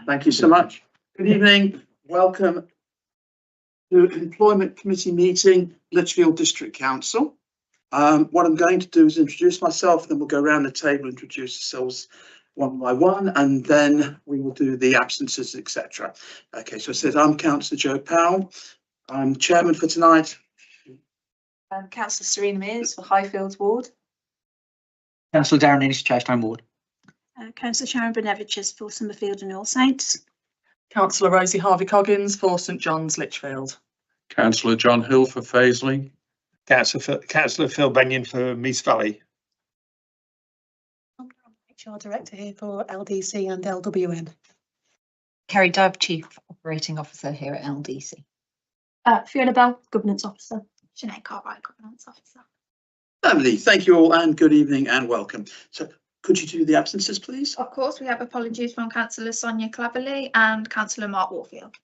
Thank you so much. Good evening. Welcome to Employment Committee meeting, Lichfield District Council. What I'm going to do is introduce myself, then we'll go around the table, introduce ourselves one by one, and then we will do the absences, etc. Okay, so it says I'm Councillor Joe Powell. I'm chairman for tonight. Councillor Serena Mears for Highfields Ward. Councillor Darren Ennis, Churchtown Ward. Councillor Sharon Beneviches for Summerfield and All Saints. Councillor Rosie Harvey-Coggins for St John's, Lichfield. Councillor John Hill for Fazeley. Councillor Phil Benyon for Meath Valley. HR Director here for LDC and LWN. Kerry Dove, Chief Operating Officer here at LDC. Fiona Bell, Governance Officer. Sinead Cartwright, Governance Officer. Lovely. Thank you all and good evening and welcome. So could you do the absences, please? Of course, we have apologies from Councillor Sonia Claverley and Councillor Mark Warfield.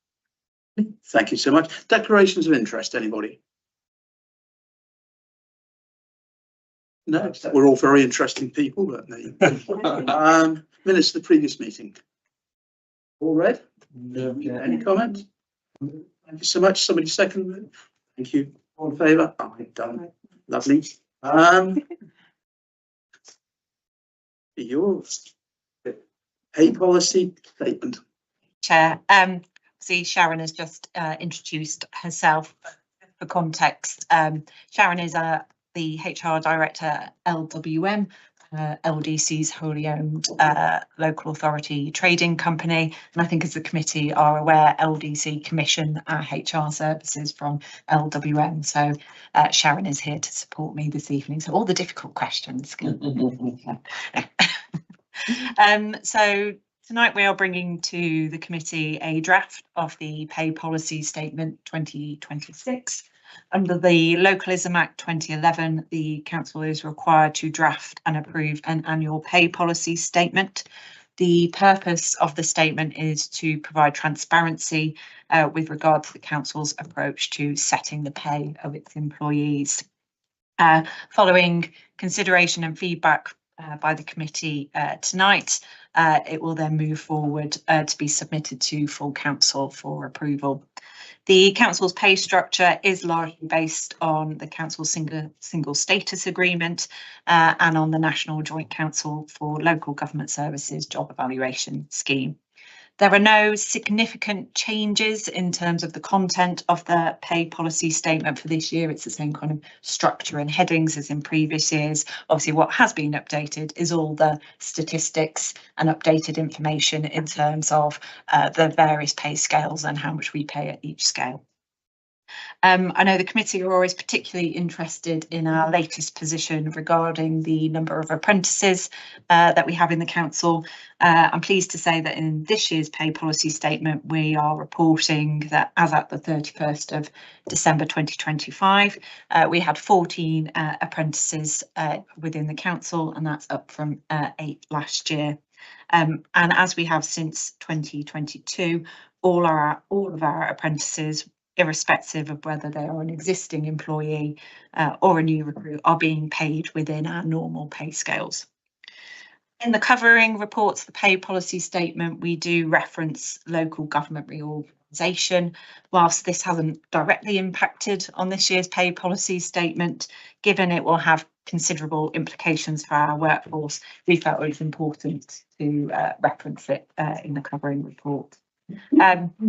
Thank you so much. Declarations of interest, anybody? No, we're all very interesting people, but minutes of the previous meeting. All read? No. Any comment? Thank you so much. Somebody second. Thank you. All in favour? Done. Lovely. Yours. Pay policy statement. Chair, see Sharon has just introduced herself. For context, Sharon is the HR Director at LWM, LDC's wholly owned local authority trading company. And I think as the committee are aware, LDC commission our HR services from LWM. So Sharon is here to support me this evening. So all the difficult questions. So tonight we are bringing to the committee a draft of the Pay Policy Statement 2026. Under the Localism Act 2011, the Council is required to draft and approve an annual pay policy statement. The purpose of the statement is to provide transparency with regard to the Council's approach to setting the pay of its employees. Following consideration and feedback by the committee tonight, it will then move forward to be submitted to full council for approval. The council's pay structure is largely based on the council's single status agreement and on the National Joint Council for Local Government Services Job Evaluation Scheme. There are no significant changes in terms of the content of the pay policy statement for this year. It's the same kind of structure and headings as in previous years. Obviously, what has been updated is all the statistics and updated information in terms of the various pay scales and how much we pay at each scale. I know the committee are always particularly interested in our latest position regarding the number of apprentices that we have in the council. I'm pleased to say that in this year's pay policy statement, we are reporting that as at the 31st of December 2025, we had 14 apprentices within the council, and that's up from 8 last year. And as we have since 2022, all of our apprentices, irrespective of whether they are an existing employee or a new recruit, are being paid within our normal pay scales. In the covering reports, the pay policy statement, we do reference local government reorganisation. Whilst this hasn't directly impacted on this year's pay policy statement, given it will have considerable implications for our workforce, we felt it was important to reference it in the covering report.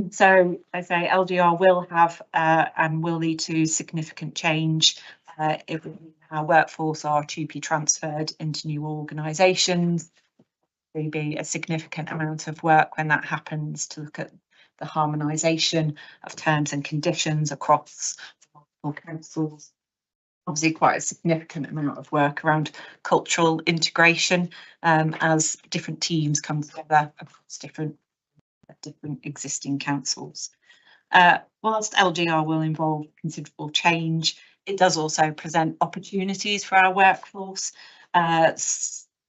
So I say LGR will have and will lead to significant change if our workforce are to be transferred into new organisations. There'll be a significant amount of work when that happens to look at the harmonisation of terms and conditions across multiple councils. Obviously quite a significant amount of work around cultural integration as different teams come together across different existing councils. Whilst LGR will involve considerable change, it does also present opportunities for our workforce,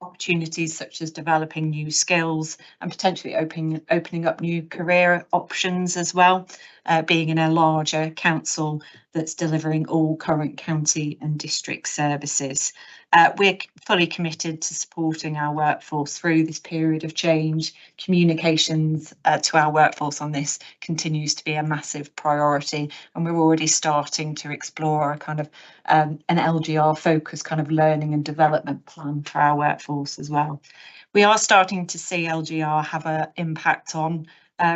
opportunities such as developing new skills and potentially opening up new career options as well. being in a larger council that's delivering all current county and district services. We're fully committed to supporting our workforce through this period of change. Communications to our workforce on this continues to be a massive priority, and we're already starting to explore a kind of an LGR focused kind of learning and development plan for our workforce as well. We are starting to see LGR have an impact on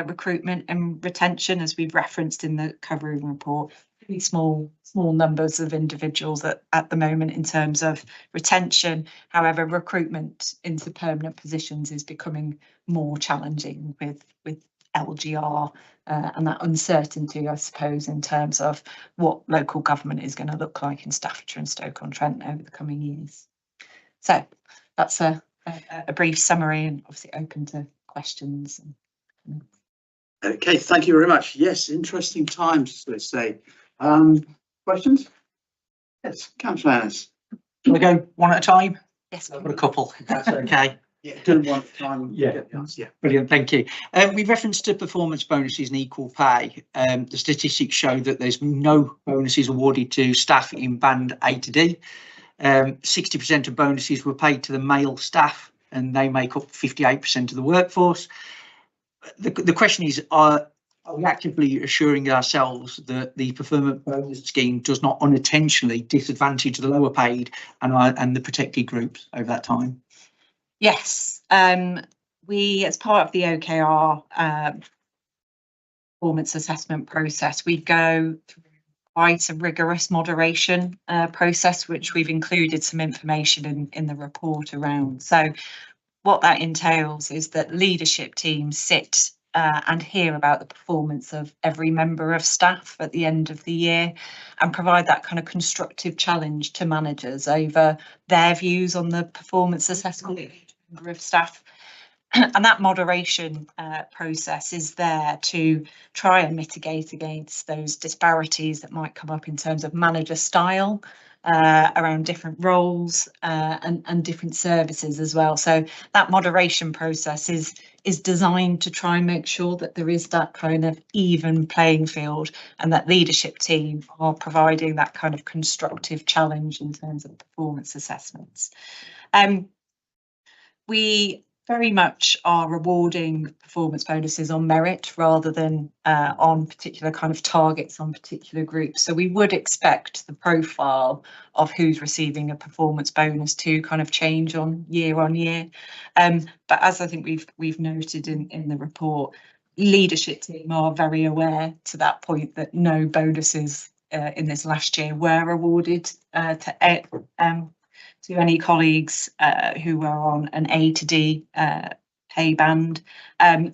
recruitment and retention, as we've referenced in the covering report. Really small numbers of individuals at the moment in terms of retention. However, recruitment into permanent positions is becoming more challenging with LGR and that uncertainty, I suppose, in terms of what local government is going to look like in Staffordshire and Stoke-on-Trent over the coming years. So that's a brief summary, and obviously open to questions. Okay, thank you very much. Yes, interesting times, let's say. Questions? Yes, Councillor Ennis. Shall I go one at a time? Yes, I've got a couple, if that's okay. Yeah, do one at a time. Yeah. Get the answer, yeah. Brilliant, thank you. We've referenced to performance bonuses and equal pay. The statistics show that there's no bonuses awarded to staff in band A to D. 60% of bonuses were paid to the male staff, and they make up 58% of the workforce. The question is, are we actively assuring ourselves that the performance bonus scheme does not unintentionally disadvantage the lower paid and the protected groups over that time? Yes, we, as part of the OKR performance assessment process, we go through quite a rigorous moderation process, which we've included some information in the report around. So what that entails is that leadership teams sit and hear about the performance of every member of staff at the end of the year and provide that kind of constructive challenge to managers over their views on the performance assessment of each member of staff. And that moderation process is there to try and mitigate against those disparities that might come up in terms of manager style around different roles and different services as well. So that moderation process is designed to try and make sure that there is that kind of even playing field, and that leadership team are providing that kind of constructive challenge in terms of performance assessments. We very much are rewarding performance bonuses on merit rather than on particular kind of targets on particular groups. So we would expect the profile of who's receiving a performance bonus to kind of change on year. But as I think we've noted in the report, leadership team are very aware to that point that no bonuses in this last year were awarded to any colleagues who were on an A to D pay band.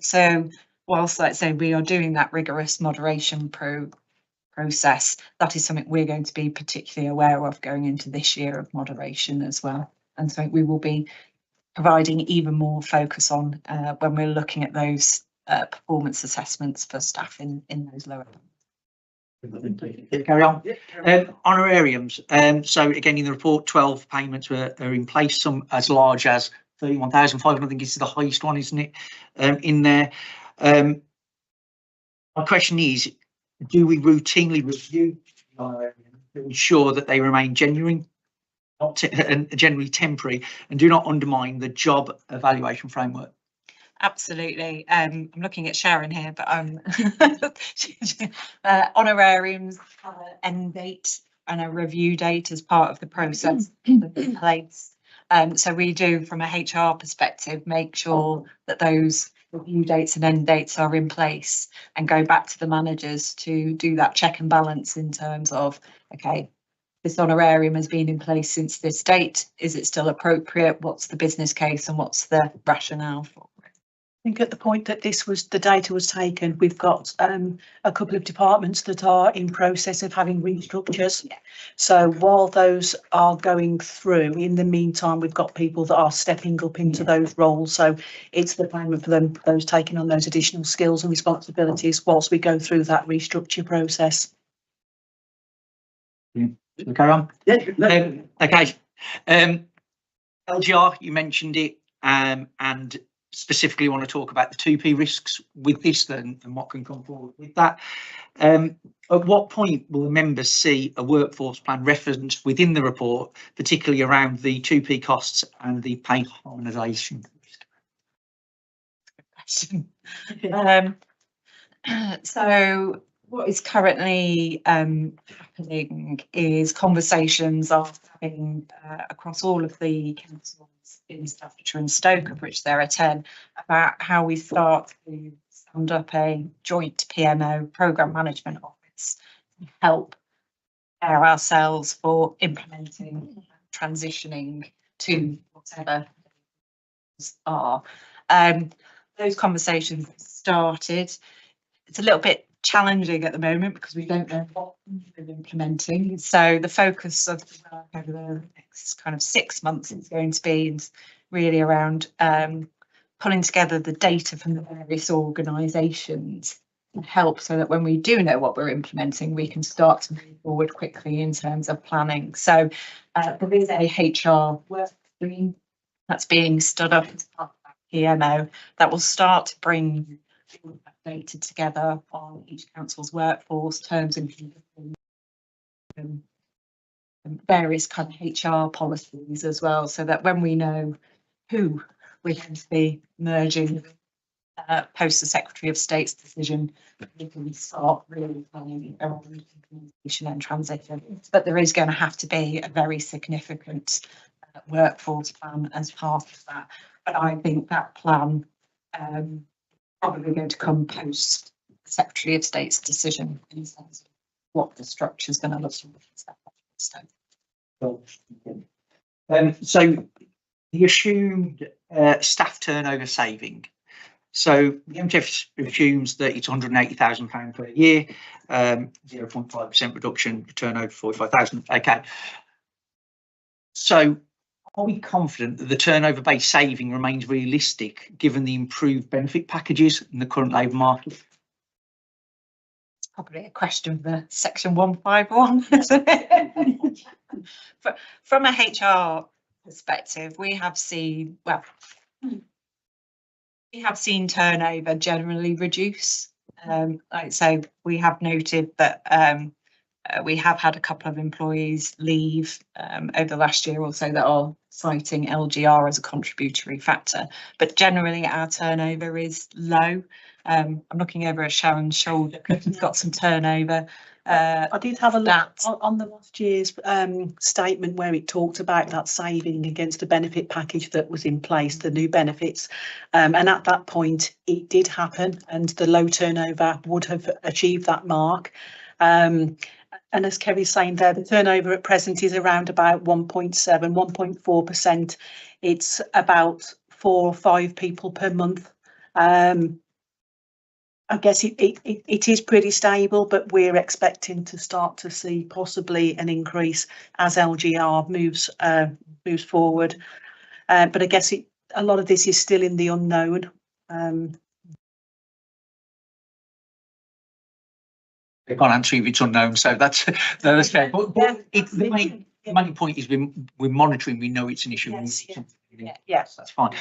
So whilst, like I say, we are doing that rigorous moderation process, that is something we're going to be particularly aware of going into this year of moderation as well. And so we will be providing even more focus on when we're looking at those performance assessments for staff in those lower bands. Carry on. Honorariums. So again, in the report, 12 payments are in place, some as large as 31,500. I think this is the highest one, isn't it? In there. My question is, do we routinely review honorariums to ensure that they remain genuine, and generally temporary, and do not undermine the job evaluation framework? Absolutely. I'm looking at Sharon here, but honorariums have an end date and a review date as part of the process in place. So we do, from a HR perspective, make sure that those review dates and end dates are in place and go back to the managers to do that check and balance in terms of, okay, this honorarium has been in place since this date. Is it still appropriate? What's the business case and what's the rationale for it? I think at the point that the data was taken, we've got a couple of departments that are in process of having restructures. Yeah. So while those are going through, in the meantime, we've got people that are stepping up into those roles. So it's the payment for them, those taking on those additional skills and responsibilities whilst we go through that restructure process. Shall we carry on? Yeah. Okay. LGR, you mentioned it, and specifically want to talk about the 2P risks with this then and what can come forward with that. At what point will the members see a workforce plan referenced within the report, particularly around the 2P costs and the pay harmonisation? So what is currently happening is conversations are happening across all of the councils in Staffordshire and Stoke, of which there are 10, about how we start to stand up a joint PMO, programme management office, to help prepare ourselves for implementing, transitioning to whatever those are. Those conversations started. It's a little bit challenging at the moment because we don't know what we're implementing. So the focus of the work over the next kind of 6 months is going to be really around pulling together the data from the various organisations to help so that when we do know what we're implementing, we can start to move forward quickly in terms of planning. So there is a HR work stream that's being stood up as part of that PMO that will start to bring data together on each council's workforce, terms and conditions, various kind of HR policies as well, so that when we know who we're going to be merging post the Secretary of State's decision, we can start really planning around implementation and transition. But there is going to have to be a very significant workforce plan as part of that. But I think that plan probably going to come post the Secretary of State's decision in terms of what the structure is going to look like. So the assumed staff turnover saving. So the MTF assumes that it's £180,000 per year, 0.5% reduction, turnover 45,000. Okay. So are we confident that the turnover-based saving remains realistic given the improved benefit packages in the current labour market? It's probably a question for Section 151, isn't it? But from a HR perspective, we have seen, turnover generally reduce. Like I say, we have noted that we have had a couple of employees leave over the last year or so that are citing LGR as a contributory factor, but generally our turnover is low. I'm looking over at Sharon's shoulder because we've got some turnover. I did have a look on the last year's statement where it talked about that saving against the benefit package that was in place, the new benefits. And at that point, it did happen and the low turnover would have achieved that mark. And as Kerry's saying there, the turnover at present is around about 1.7, 1.4%. It's about 4 or 5 people per month. I guess it is pretty stable, but we're expecting to start to see possibly an increase as LGR moves forward. But I guess a lot of this is still in the unknown. They can't answer if it's unknown, so that's fair. But the main point is we're monitoring. We know it's an issue. Yes, that's fine.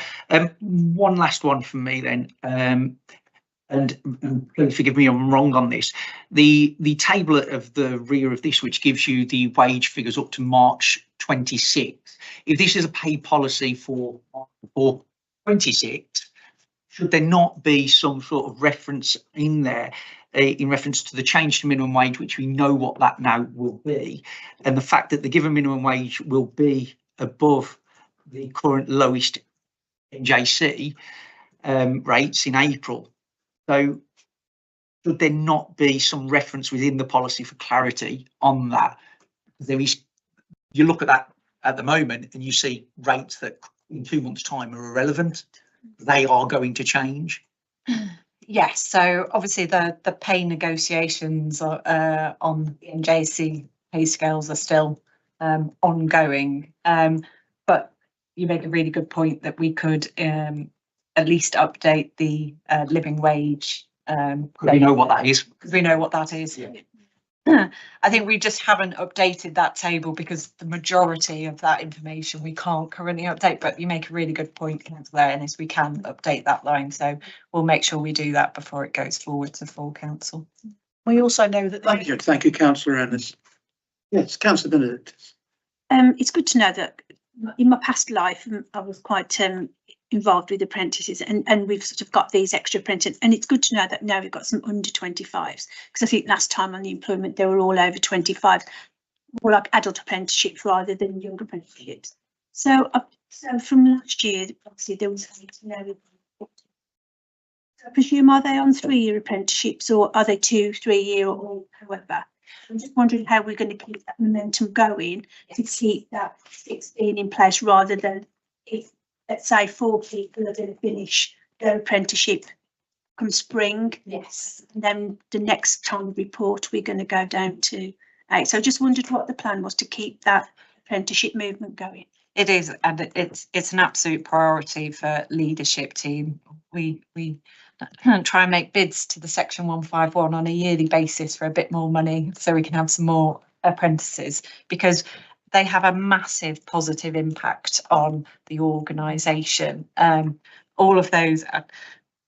One last one from me then. And please forgive me, I'm wrong on this. The table of the rear of this, which gives you the wage figures up to March 26. If this is a pay policy for 26, should there not be some sort of reference in there in reference to the change to minimum wage, which we know what that now will be, and the fact that the given minimum wage will be above the current lowest NJC rates in April? So should there not be some reference within the policy for clarity on that? There is, you look at that at the moment and you see rates that in 2 months' time are irrelevant. They are going to change. Yes, so obviously the pay negotiations are, on the NJC pay scales are still ongoing. But you make a really good point that we could at least update the living wage. We know what that is. Because we know what that is. Yeah. I think we just haven't updated that table because the majority of that information we can't currently update, but you make a really good point, Councillor Ennis, we can update that line, so we'll make sure we do that before it goes forward to full council. We also know that. Thank you, councillor Ennis. Yes, councillor Benedict. It's good to know that in my past life I was quite involved with apprentices, and we've sort of got these extra apprentices, and it's good to know that now we've got some under 25s, because I think last time on the employment they were all over 25, more like adult apprenticeships rather than young apprenticeships. So from last year, obviously there was, so I presume, are they on 3-year apprenticeships, or are they 2, 3 year, or however? I'm just wondering how we're going to keep that momentum going to keep that 16 in place, rather than if, let's say, 4 people are going to finish their apprenticeship come spring. Yes. And then the next time we report, we're going to go down to 8. So I just wondered what the plan was to keep that apprenticeship movement going. It is, and it's an absolute priority for leadership team. We try and make bids to the Section 151 on a yearly basis for a bit more money, so we can have some more apprentices, because they have a massive positive impact on the organisation. All of those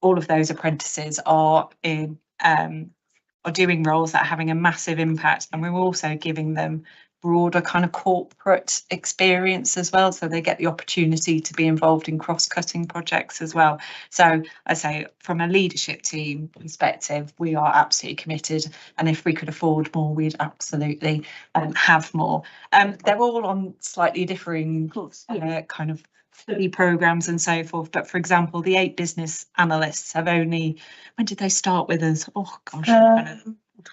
apprentices are in are doing roles that are having a massive impact, and we're also giving them broader kind of corporate experience as well, so they get the opportunity to be involved in cross-cutting projects as well. So I say, from a leadership team perspective, we are absolutely committed, and if we could afford more, we'd absolutely have more. They're all on slightly differing kind of study programs and so forth, but for example, the 8 business analysts have only, when did they start with us? Oh gosh,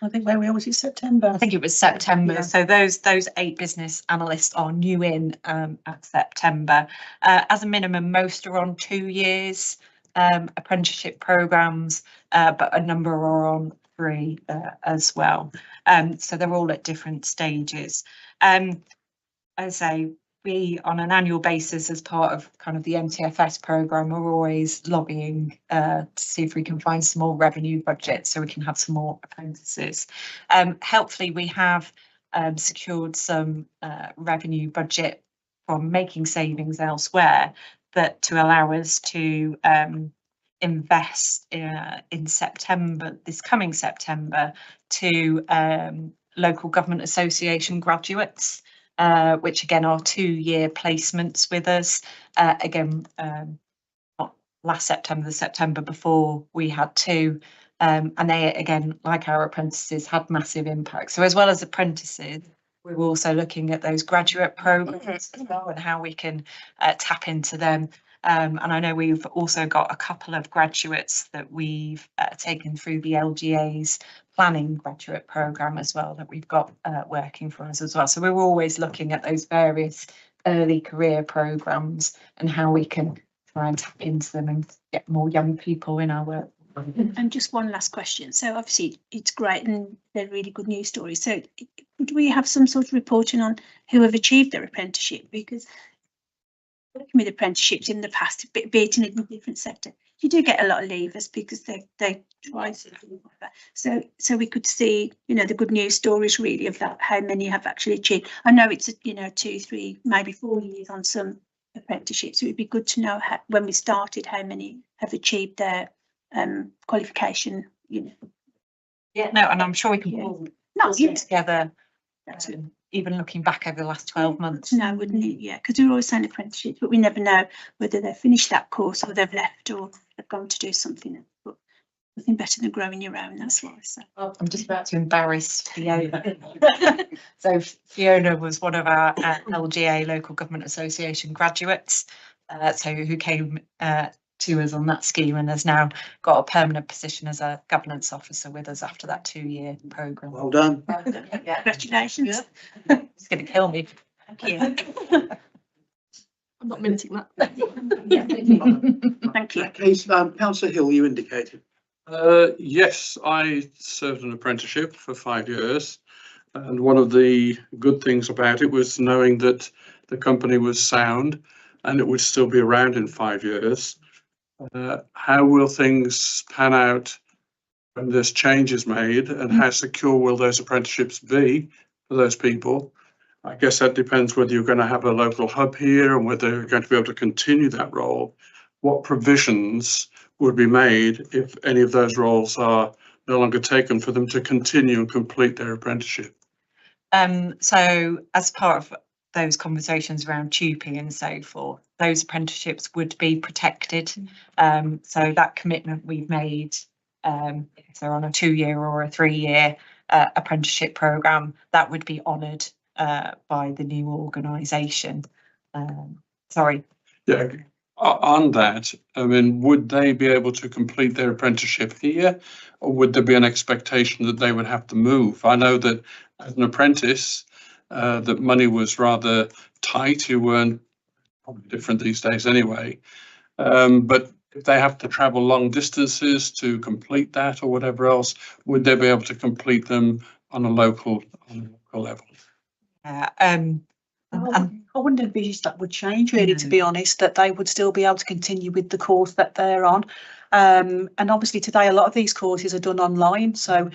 I think where we are, was it September? I think it was September. Yeah. So those 8 business analysts are new in at September. As a minimum, most are on 2 years apprenticeship programs, but a number are on 3 as well. So they're all at different stages. As I say, we, on an annual basis, as part of kind of the MTFS programme, we're always lobbying to see if we can find some more revenue budget so we can have some more apprentices. Helpfully, we have secured some revenue budget from making savings elsewhere, that to allow us to invest in September, this coming September, to local government association graduates. Which again are 2-year placements with us. Again, not last September, the September before, we had 2, and they, again, like our apprentices, had massive impact. So as well as apprentices, we're also looking at those graduate programs as well, and how we can tap into them. And I know we've also got a couple of graduates that we've taken through the LGA's planning graduate programme as well, that we've got working for us as well. So we're always looking at those various early career programmes and how we can try and tap into them and get more young people in our work. And just one last question. So obviously it's great and they're really good news stories. So could we have some sort of reporting on who have achieved their apprenticeship? Because working with apprenticeships in the past, be it in a different sector, you do get a lot of leavers because they try something like that. So we could see, you know, the good news stories really of that, how many have actually achieved. I know it's, you know, 2, 3, maybe 4 years on some apprenticeships. So it'd be good to know how, when we started, how many have achieved their qualification, you know. Yeah, no, and I'm sure we can pull them together. That's it. Even looking back over the last 12 months. No, wouldn't it? Yeah, because we're always saying apprenticeships, but we never know whether they've finished that course or they've left or they've gone to do something else. But nothing better than growing your own, that's why. So. Oh, I'm just about to embarrass Fiona. So Fiona was one of our LGA, Local Government Association graduates, so who came to us on that scheme and has now got a permanent position as a governance officer with us after that 2-year programme. Well done. Yeah. Congratulations. It's going to kill me. Thank you. I'm not minting that. Yeah. Thank In you. that case, Councillor Hill, you indicated. Yes, I served an apprenticeship for 5 years, and one of the good things about it was knowing that the company was sound and it would still be around in 5 years. How will things pan out when this change is made, and how secure will those apprenticeships be for those people? I guess that depends whether you're going to have a local hub here and whether you're going to be able to continue that role. What provisions would be made if any of those roles are no longer taken for them to continue and complete their apprenticeship? So as part of those conversations around TUPE and so forth, those apprenticeships would be protected. So that commitment we've made, if they're on a 2-year or a 3-year apprenticeship programme, that would be honoured by the new organisation. Sorry. Yeah. On that, I mean, would they be able to complete their apprenticeship here, or would there be an expectation that they would have to move? I know that as an apprentice, that money was rather tight. You weren't, probably different these days anyway. But if they have to travel long distances to complete that or whatever else, would they be able to complete them on a local level? I wouldn't envisage that would change really, to be honest, that they would still be able to continue with the course that they're on. And obviously today a lot of these courses are done online, so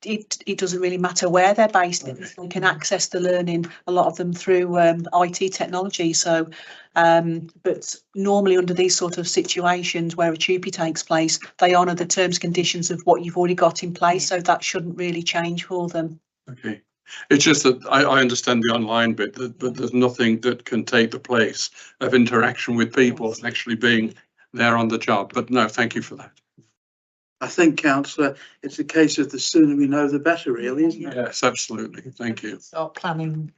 it doesn't really matter where they're based, because they can access the learning, a lot of them through IT technology. So but normally under these sort of situations where a TUPE takes place, they honour the terms and conditions of what you've already got in place, so that shouldn't really change for them. Okay. It's just that I understand the online bit, but there's nothing that can take the place of interaction with people and actually being there on the job. But no, thank you for that. I think, Councillor, it's a case of the sooner we know, the better, really, isn't it? Yes, absolutely. Thank you. Start planning.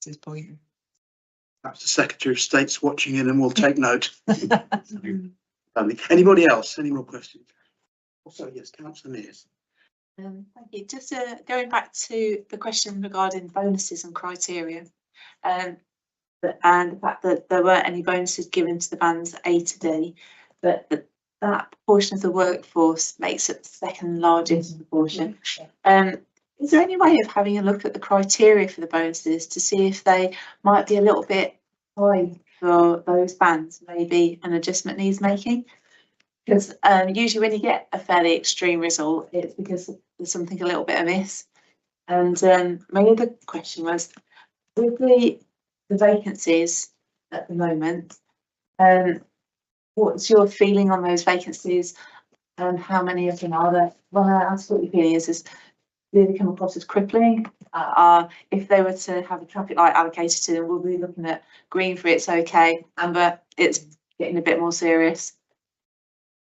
This point. Perhaps the Secretary of State's watching in and will take note. Anybody else? Any more questions? Also, yes, Councillor Mears. Thank you. Just going back to the question regarding bonuses and criteria, and the fact that there weren't any bonuses given to the bands A to D, but that proportion of the workforce makes it the second largest proportion. Is there any way of having a look at the criteria for the bonuses to see if they might be a little bit high for those bands? Maybe an adjustment needs making. Because usually when you get a fairly extreme result, it's because there's something a little bit amiss. And my other question was, with the vacancies at the moment, what's your feeling on those vacancies and how many of them are there? When I ask what your feeling is do they come across as crippling? If they were to have a traffic light allocated to them, we'll be looking at green for it's okay, amber, it's getting a bit more serious.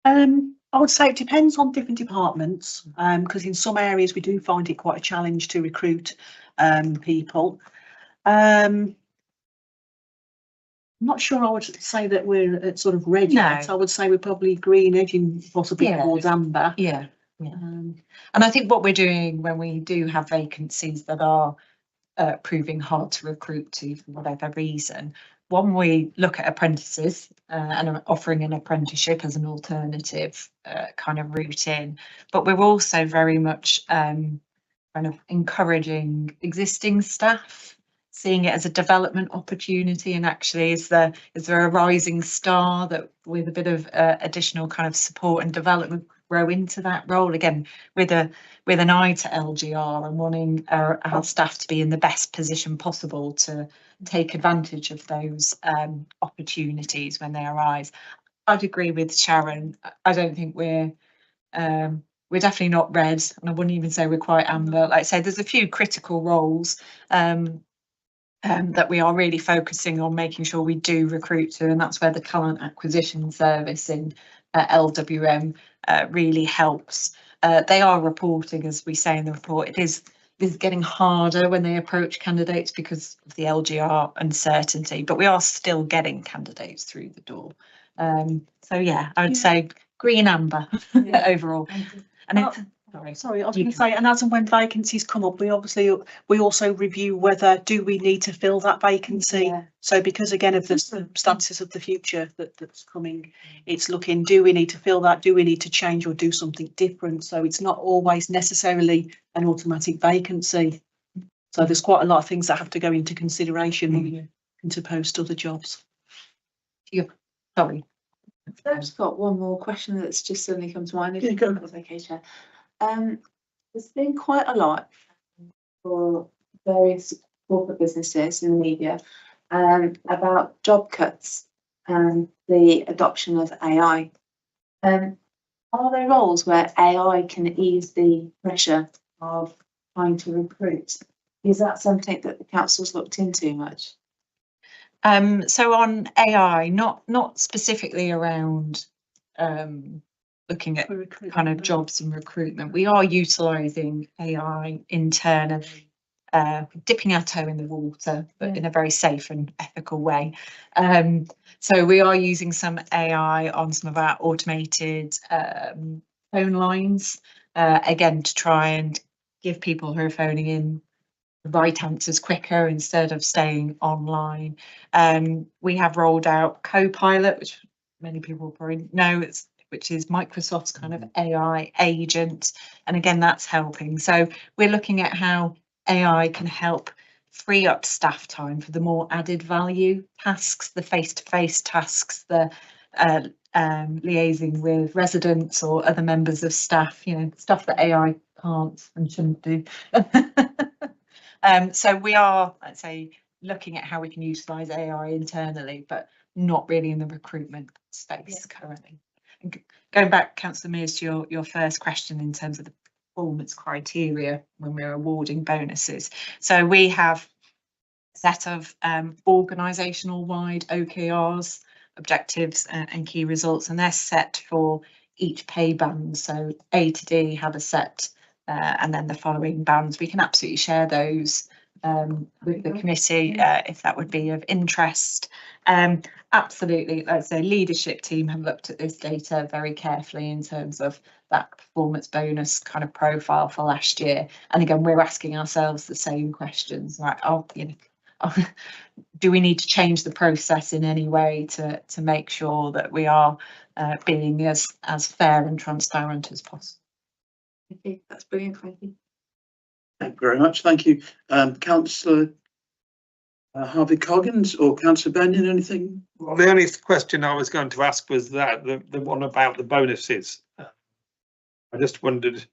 I would say it depends on different departments, because in some areas we do find it quite a challenge to recruit people. I'm not sure I would say that we're at sort of red yet. I would say we're probably green, edging possibly towards amber. Yeah. And I think what we're doing when we do have vacancies that are proving hard to recruit to for whatever reason, one, we look at apprentices and offering an apprenticeship as an alternative kind of route in, but we're also very much kind of encouraging existing staff, seeing it as a development opportunity, and actually is there a rising star that with a bit of additional kind of support and development grow into that role, again with an eye to LGR and wanting our staff to be in the best position possible to take advantage of those opportunities when they arise. I'd agree with Sharon. I don't think we're definitely not red, and I wouldn't even say we're quite amber. Like I say, there's a few critical roles that we are really focusing on making sure we do recruit to, and that's where the talent acquisition service in LWM really helps. They are reporting, as we say in the report, it is getting harder when they approach candidates because of the LGR uncertainty, but we are still getting candidates through the door. So yeah, I would say green amber overall. And it's, sorry, I was going to say, and as and when vacancies come up, we also review whether do we need to fill that vacancy. So because again of the circumstances of the future that's coming, it's looking, do we need to fill that? Do we need to change or do something different? So it's not always necessarily an automatic vacancy. So there's quite a lot of things that have to go into consideration when you to post other jobs. Sorry. I've just got one more question that's just suddenly come to mind. If Yeah, go. that's okay, Chair. There's been quite a lot for various corporate businesses in the media about job cuts and the adoption of AI. Are there roles where AI can ease the pressure of trying to recruit? Is that something that the council's looked into much? So on AI, not specifically around looking at kind of jobs and recruitment, we are utilising AI internally, dipping our toe in the water, but in a very safe and ethical way. So we are using some AI on some of our automated phone lines, again, to try and give people who are phoning in the right answers quicker instead of staying online. We have rolled out Copilot, which many people probably know, which is Microsoft's kind of AI agent. And again, that's helping. So we're looking at how AI can help free up staff time for the more added value tasks, the face-to-face tasks, the liaising with residents or other members of staff, stuff that AI can't and shouldn't do. So we are, let's say, looking at how we can utilise AI internally, but not really in the recruitment space currently. And going back, Councillor Mears, to your first question in terms of the performance criteria when we're awarding bonuses. So we have a set of organisational wide OKRs, objectives and key results, and they're set for each pay band. So A to D have a set, and then the following bands. We can absolutely share those with the committee if that would be of interest. Absolutely, let's say leadership team have looked at this data very carefully in terms of that performance bonus kind of profile for last year. And again, we're asking ourselves the same questions, right? Do we need to change the process in any way to make sure that we are being as fair and transparent as possible? Okay, that's brilliant, thank you. Thank you very much. Thank you. Councillor Harvey Coggins or Councillor Benyon, anything? Well, the only question I was going to ask was that the one about the bonuses. I just wondered,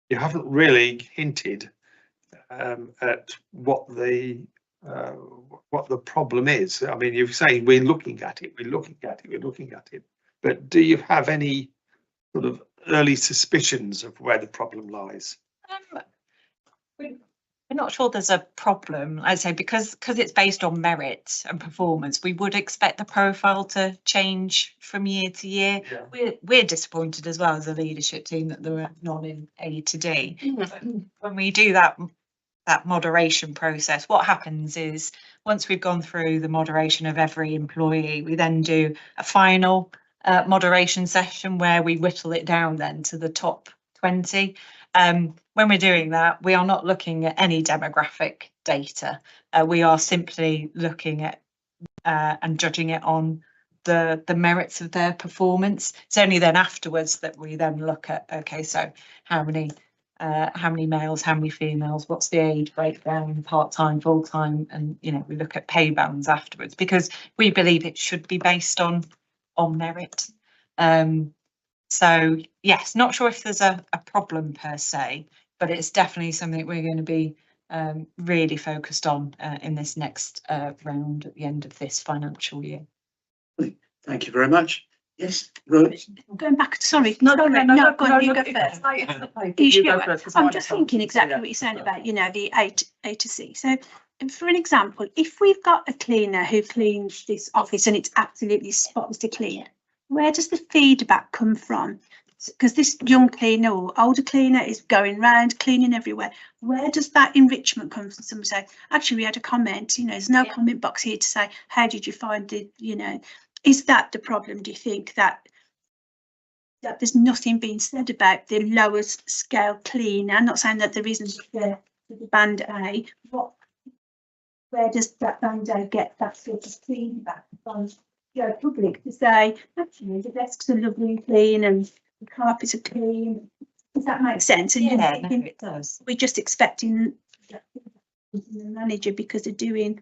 you haven't really hinted at what the problem is. I mean, you're saying we're looking at it, but do you have any sort of early suspicions of where the problem lies? We're not sure there's a problem. I'd say because it's based on merit and performance, we would expect the profile to change from year to year. Yeah. We're disappointed as well as a leadership team that there are none in A to D. When we do that moderation process, what happens is once we've gone through the moderation of every employee, we then do a final moderation session where we whittle it down then to the top 20. When we're doing that, we are not looking at any demographic data. We are simply looking at and judging it on the merits of their performance. It's only then afterwards that we then look at, okay, so how many males, how many females, what's the age breakdown, part-time, full-time, and we look at pay bands afterwards, because we believe it should be based on merit. So yes, not sure if there's a problem per se, but it's definitely something we're going to be really focused on in this next round at the end of this financial year. Thank you very much. Yes, Rose. Going back, sorry, no, go on, you go first. I'm just thinking exactly what you're saying about, the A to C. So, for an example, if we've got a cleaner who cleans this office and it's absolutely spotlessly clean, where does the feedback come from? Because this young cleaner or older cleaner is going around cleaning everywhere. Where does that enrichment come from? Someone say, actually, we had a comment, there's no comment box here to say, how did you find it, Is that the problem? Do you think that there's nothing being said about the lowest scale cleaner? I'm not saying that there isn't the band A. Where does that band A get that sort of feedback from public to say, actually, the desks are lovely and clean and the carpets are clean? Does that make sense? And it does. We're just expecting the manager because they're doing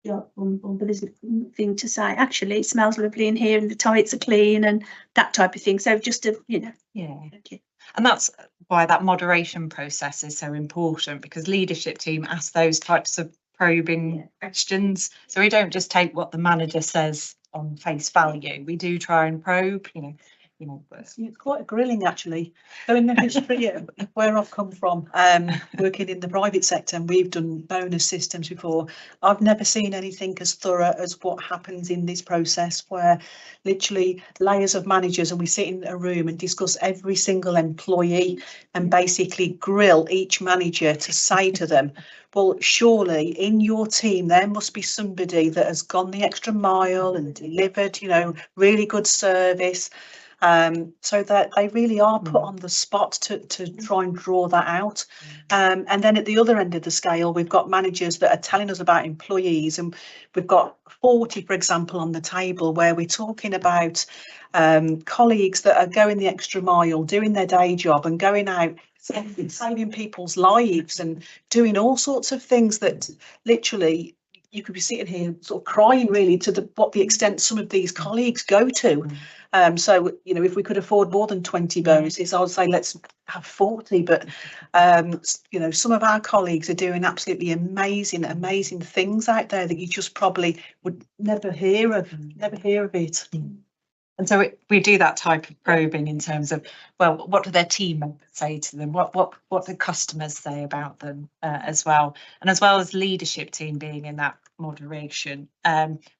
but there's nothing to say. Actually, it smells lovely in here, and the toilets are clean, and that type of thing. So just to, you know. Yeah. Thank you. And that's why that moderation process is so important, because leadership team ask those types of probing questions. So we don't just take what the manager says on face value. We do try and probe, but It's quite a grilling, actually. So in the history of where I've come from, working in the private sector, and we've done bonus systems before, I've never seen anything as thorough as what happens in this process, where literally layers of managers, and we sit in a room and discuss every single employee and basically grill each manager to say to them, well, surely in your team there must be somebody that has gone the extra mile and delivered, really good service. So that they really are put on the spot to try and draw that out. And then at the other end of the scale, we've got managers that are telling us about employees, and we've got 40, for example, on the table, where we're talking about colleagues that are going the extra mile, doing their day job and going out, saving people's lives and doing all sorts of things that literally you could be sitting here sort of crying really to what the extent some of these colleagues go to. So, if we could afford more than 20 bonuses, I would say let's have 40. But, some of our colleagues are doing absolutely amazing things out there that you just probably would never hear of it. And so we do that type of probing in terms of, well, what do their team members say to them? What do customers say about them as well? And as well as leadership team being in that moderation,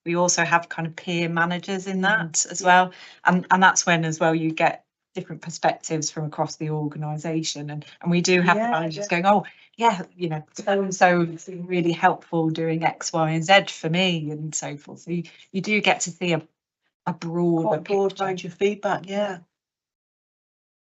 we also have kind of peer managers in that as well. And that's when as well you get different perspectives from across the organisation. And we do have the managers going, oh, yeah, so has been really helpful doing X, Y, and Z for me, and so forth. So you do get to see a broad range of feedback, yeah.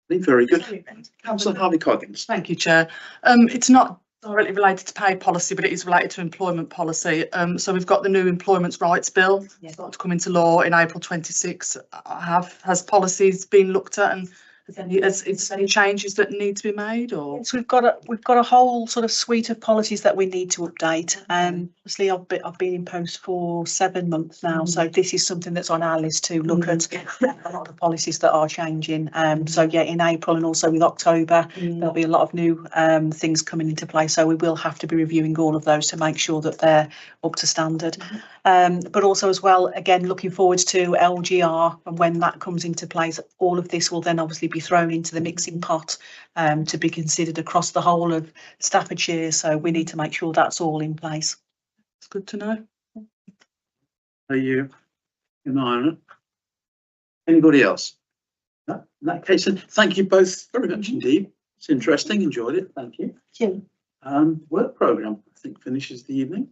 Very good. Councillor Harvey-Coggins. Thank you, Chair. It's not directly related to pay policy, but it is related to employment policy. So we've got the new Employment Rights Bill to come into law in April 26. Has policies been looked at, and is there any changes that need to be made? Or yes, we've got a whole sort of suite of policies that we need to update. Obviously, I've been in post for 7 months now, so this is something that's on our list to look at a lot of the policies that are changing. So yeah, in April and also with October, there'll be a lot of new things coming into play. So we will have to be reviewing all of those to make sure that they're up to standard. But also as well, again, looking forward to LGR, and when that comes into place, all of this will then obviously be thrown into the mixing pot to be considered across the whole of Staffordshire. So we need to make sure that's all in place. it's good to know. Are you in on it? Anybody else? No? In that case, then thank you both very much indeed. It's interesting. Enjoyed it. Thank you. Thank you. Work programme, I think, finishes the evening.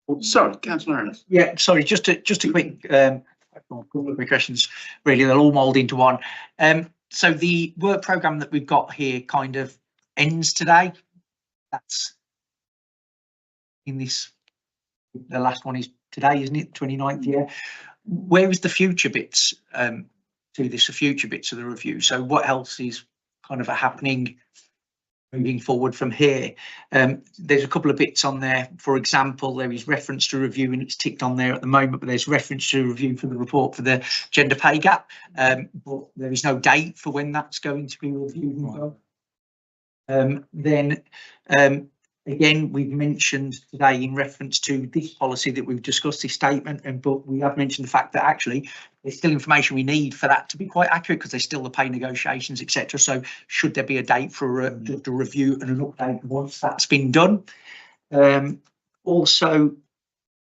Oh, sorry, Councillor Ernest. Yeah, sorry, just a quick quick questions. Really, they'll all mould into one. So the work programme that we've got here kind of ends today. That's in this. The last one is today, isn't it? 29th. Yeah. Where is the future bits to this? The future bits of the review. So what else is kind of happening moving forward from here? There's a couple of bits on there. For example, there is reference to review, and it's ticked on there at the moment, but there's reference to review for the report for the gender pay gap, but there is no date for when that's going to be reviewed. Then again, we've mentioned today in reference to this policy that we've discussed, this statement, but we have mentioned the fact that actually there's still information we need for that to be quite accurate, because there's still the pay negotiations, etc. So should there be a date for a review and an update once that's been done? Also,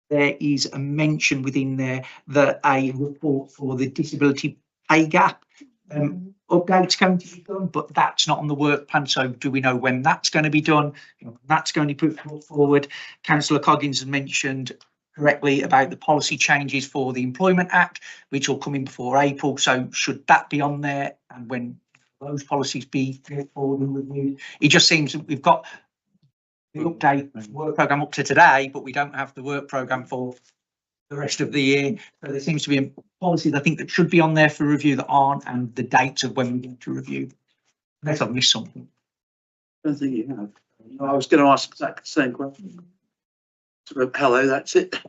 there is a mention within there that a report for the disability pay gap update's going to be done, but that's not on the work plan. So do we know when that's going to be done? That's going to be put forward. Councillor Coggins has mentioned correctly about the policy changes for the Employment Act, which will come in before April. So should that be on there, and when those policies be forward and reviewed? It just seems that we've got the update work programme up to today, but we don't have the work programme for the rest of the year. So there seems to be policies I think that should be on there for review that aren't, and the dates of when we need to review. Unless I've missed something. don't think you have. I was going to ask exactly the same question. So, hello, that's it.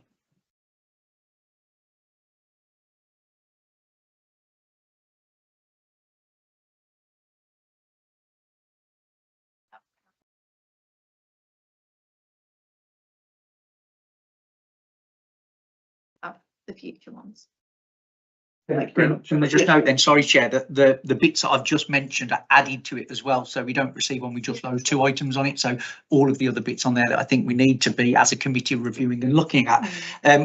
The future ones. Can I just note then, sorry, Chair, that the bits that I've just mentioned are added to it as well, so we don't receive one with just those 2 items on it. So all of the other bits on there that I think we need to be as a committee reviewing and looking at.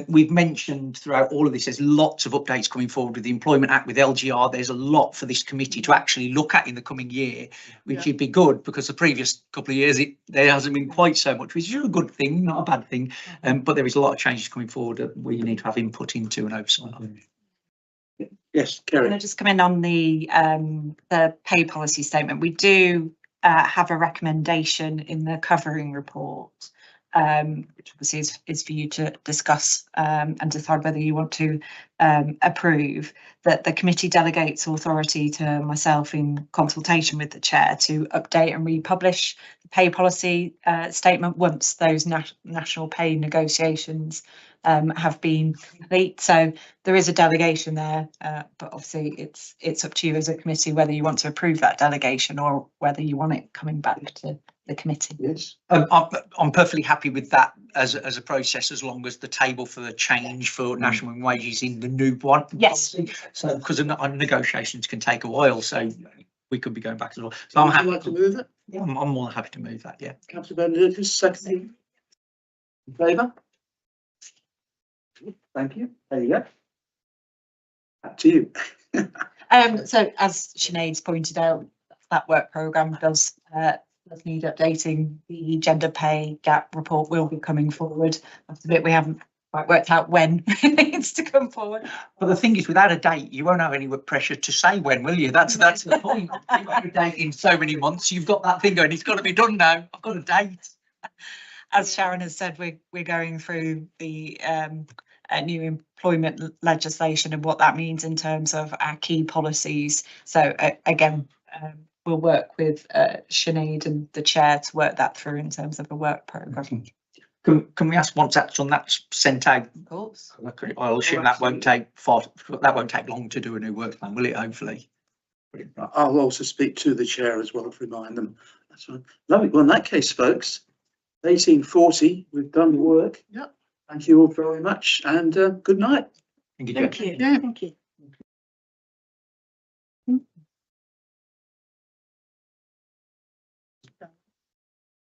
We've mentioned throughout all of this, there's lots of updates coming forward with the Employment Act, with LGR. There's a lot for this committee to actually look at in the coming year, which would be good, because the previous couple of years there hasn't been quite so much, which is a good thing, not a bad thing. But there is a lot of changes coming forward that we need to have input into and oversight on. Yes, Can I Kerry. just come in on the pay policy statement? We do have a recommendation in the covering report, which obviously is for you to discuss and decide whether you want to approve, that the committee delegates authority to myself in consultation with the chair to update and republish the pay policy statement once those national pay negotiations have been complete. So there is a delegation there, but obviously it's up to you as a committee whether you want to approve that delegation or whether you want it coming back to the committee. Yes. I'm perfectly happy with that as a process, as long as the table for the change for national minimum wage is in the new one. Yes. So because negotiations can take a while, so we could be going back as well. So I'm Would you happy like to move it? I'm more than happy to move that. Yeah. Councillor Benedictus, second. In favour? Thank you. There you go. Back to you. So as Sinead's pointed out, that work programme does need updating. The gender pay gap report will be coming forward. That's a bit we haven't quite worked out when it needs to come forward. But the thing is, without a date, you won't have any pressure to say when, will you? That's the point. You've got a date in so many months. You've got that thing going. It's got to be done now. I've got a date. As Sharon has said, we're going through the new employment legislation and what that means in terms of our key policies. So again, we'll work with Sinead and the chair to work that through in terms of a work programme. Can we ask once that's on, that's sent out? Of course. I'll assume that won't take long to do a new work plan, will it? Hopefully. I'll also speak to the chair as well to remind them. That's fine. Lovely. Well, in that case, folks, 1840, we've done the work. Yep. Thank you all very much, and good night. Thank you. Thank you. Yeah. Thank you.